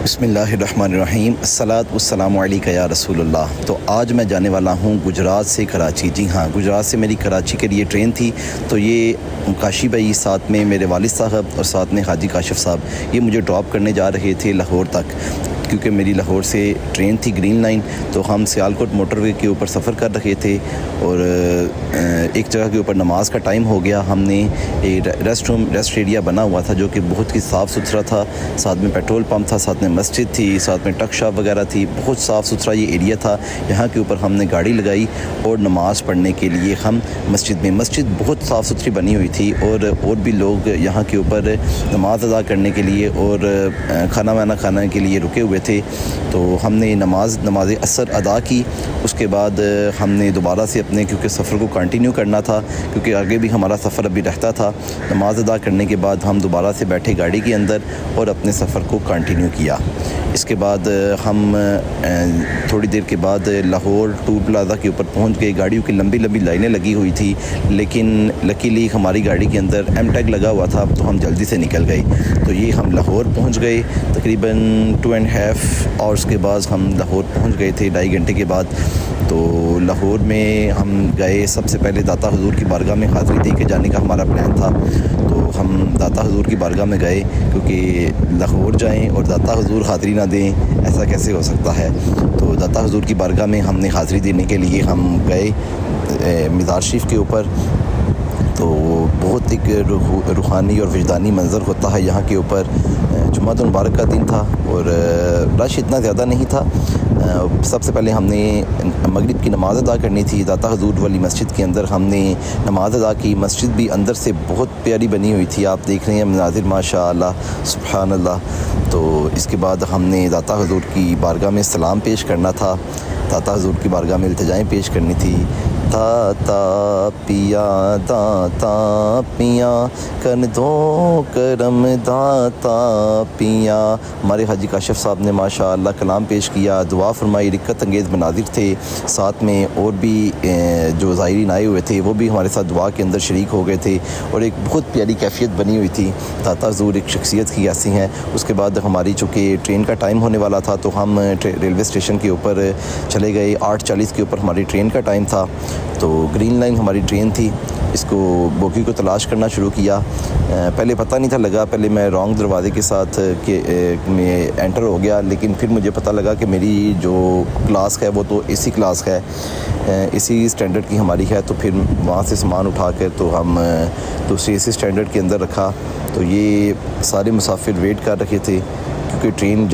बिस्मिल्लाहिर्रहमानिर्रहीम अस्सलातु वस्सलामु अलैका या रसूलुल्लाह। तो आज मैं जाने वाला हूँ गुजरात से कराची। जी हाँ, गुजरात से मेरी कराची के लिए ट्रेन थी। तो ये काशी भाई, साथ में मेरे वालिद साहब और साथ में हाजी काशिफ साहब, ये मुझे ड्रॉप करने जा रहे थे लाहौर तक, क्योंकि मेरी लाहौर से ट्रेन थी ग्रीन लाइन। तो हम सियालकोट मोटरवे के ऊपर सफ़र कर रहे थे और एक जगह के ऊपर नमाज का टाइम हो गया। हमने एक रेस्ट एरिया बना हुआ था जो कि बहुत ही साफ़ सुथरा था। साथ में पेट्रोल पंप था, साथ में मस्जिद थी, साथ में टक शॉप वगैरह थी। बहुत साफ़ सुथरा ये एरिया था। यहाँ के ऊपर हमने गाड़ी लगाई और नमाज़ पढ़ने के लिए हम मस्जिद बहुत साफ़ सुथरी बनी हुई थी और भी लोग यहाँ के ऊपर नमाज अदा करने के लिए और खाना वाना खाने के लिए रुके हुए थे। तो हमने नमाज असर अदा की। उसके बाद हमने दोबारा से अपने, क्योंकि सफ़र को कंटिन्यू करना था, क्योंकि आगे भी हमारा सफ़र अभी रहता था। नमाज अदा करने के बाद हम दोबारा से बैठे गाड़ी के अंदर और अपने सफ़र को कंटिन्यू किया। इसके बाद हम थोड़ी देर के बाद लाहौर टूल प्लाज़ा के ऊपर पहुंच गए। गाड़ियों की लंबी लंबी लाइनें लगी हुई थी, लेकिन लकीली हमारी गाड़ी के अंदर एम टैग लगा हुआ था, तो हम जल्दी से निकल गए। तो ये हम लाहौर पहुंच गए। तकरीबन 2.5 आवर्स के बाद हम लाहौर पहुंच गए थे, 2.5 घंटे के बाद। तो लाहौर में हम गए, सबसे पहले दाता हुजूर की बारगाह में हाज़िरी दे के जाने का हमारा प्लान था। तो हम दाता हुजूर की बारगाह में गए, क्योंकि लाहौर जाएं और दाता हुजूर हाज़िरी ना दें, ऐसा कैसे हो सकता है। तो दाता हुजूर की बारगाह में हमने हाज़िरी देने के लिए हम गए मज़ार शरीफ के ऊपर। तो बहुत एक रूहानी और विजदानी मंज़र होता है यहाँ के ऊपर। जुम्मतुल मुबारक का दिन था और रश इतना ज़्यादा नहीं था। सबसे पहले हमने मगरिब की नमाज़ अदा करनी थी। दाता हुजूर वाली मस्जिद के अंदर हमने नमाज़ अदा की। मस्जिद भी अंदर से बहुत प्यारी बनी हुई थी, आप देख रहे हैं मनाज़िर, माशाअल्लाह सुभान अल्लाह। तो इसके बाद हमने दाता हुजूर की बारगाह में सलाम पेश करना था, दाता हुजूर की बारगाह में इल्तिजाएँ पेश करनी थी। दाता पिया कर दो करम, दाता पिया। हमारे हाजी काशिफ साहब ने माशाअल्लाह कलाम पेश किया, दुआ फरमाई। रिक्कत अंगेज़ मनाजिर थे, साथ में और भी जो ज़ायरीन आए हुए थे वो भी हमारे साथ दुआ के अंदर शरीक हो गए थे और एक बहुत प्यारी कैफियत बनी हुई थी। दाता हुजूर एक शख्सियत की ऐसी हैं। उसके बाद हमारी चूँकि ट्रेन का टाइम होने वाला था, तो हम रेलवे स्टेशन के ऊपर चले गए। 8:40 के ऊपर हमारी ट्रेन का टाइम था। तो ग्रीन लाइन हमारी ट्रेन थी। इसको बोगी को तलाश करना शुरू किया। पहले पता नहीं था लगा, पहले मैं रॉन्ग दरवाज़े के साथ में एंटर हो गया, लेकिन फिर मुझे पता लगा कि मेरी जो क्लास है वो तो एसी क्लास है, एसी स्टैंडर्ड की हमारी है। तो फिर वहाँ से सामान उठा कर तो हम दूसरी एसी स्टैंडर्ड के अंदर रखा। तो ये सारे मुसाफिर वेट कर रखे थे, क्योंकि ट्रेन